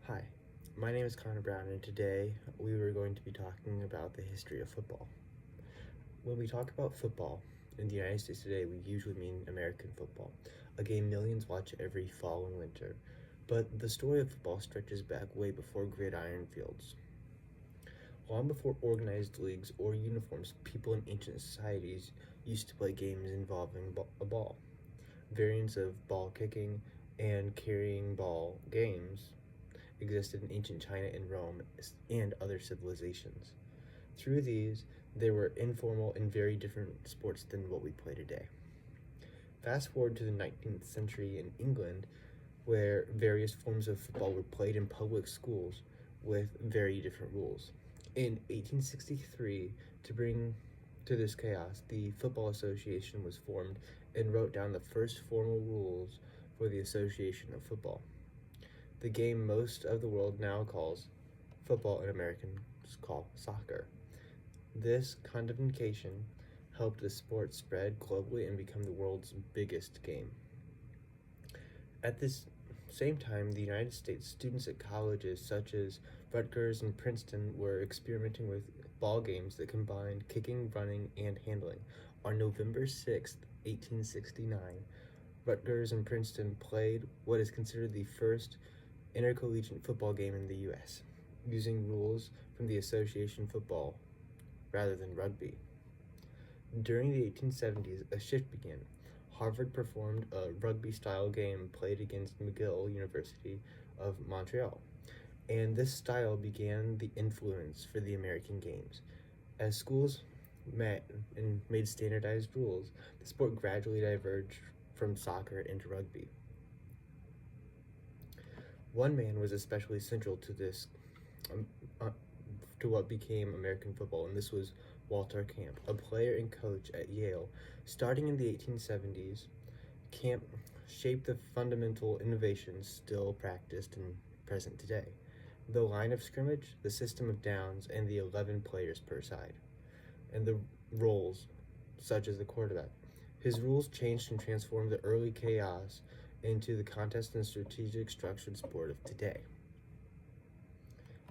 Hi, my name is Connor Brown, and today we were going to be talking about the history of football. When we talk about football in the United States today, we usually mean American football, a game millions watch every fall and winter. But the story of football stretches back way before gridiron fields. Long before organized leagues or uniforms, people in ancient societies used to play games involving a ball. Variants of ball kicking and carrying ball games existed in ancient China and Rome and other civilizations. Through these, they were informal and very different sports than what we play today. Fast forward to the 19th century in England, where various forms of football were played in public schools with very different rules. In 1863, to bring to this chaos, the Football Association was formed and wrote down the first formal rules for the Association of Football. The game most of the world now calls football and Americans call soccer. This codification helped the sport spread globally and become the world's biggest game. At this same time, the United States students at colleges such as Rutgers and Princeton were experimenting with ball games that combined kicking, running, and handling. On November 6, 1869, Rutgers and Princeton played what is considered the first intercollegiate football game in the U.S., using rules from the association football rather than rugby. During the 1870s, a shift began. Harvard performed a rugby-style game played against McGill University of Montreal, and this style began the influence for the American games. As schools met and made standardized rules, the sport gradually diverged from soccer into rugby. One man was especially central to this, to what became American football, and this was Walter Camp, a player and coach at Yale. Starting in the 1870s, Camp shaped the fundamental innovations still practiced and present today: the line of scrimmage, the system of downs, and the 11 players per side, and the roles, such as the quarterback. His rules changed and transformed the early chaos into the contest and strategic structured sport of today.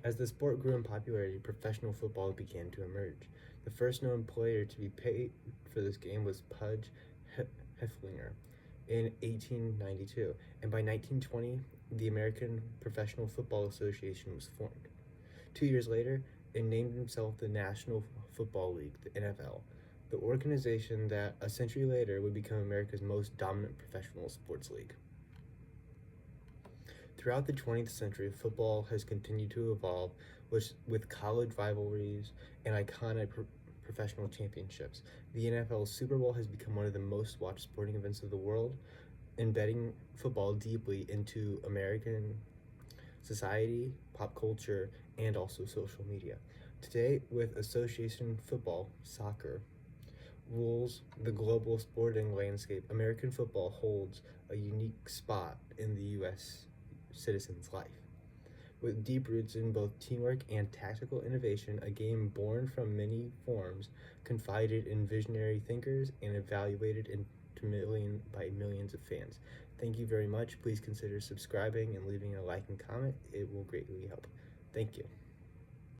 As the sport grew in popularity, professional football began to emerge. The first known player to be paid for this game was Pudge Heflinger in 1892, and by 1920, the American Professional Football Association was formed. 2 years later, it named himself the National Football League, the NFL, the organization that a century later would become America's most dominant professional sports league. Throughout the 20th century, football has continued to evolve with college rivalries and iconic professional championships. The NFL Super Bowl has become one of the most watched sporting events of the world, embedding football deeply into American society, pop culture, and also social media. Today, with association football, soccer, rules the global sporting landscape, American football holds a unique spot in the U.S. citizen's life. With deep roots in both teamwork and tactical innovation, a game born from many forms, confided in visionary thinkers, and evaluated into by millions of fans. Thank you very much. Please consider subscribing and leaving a like and comment. It will greatly help. Thank you.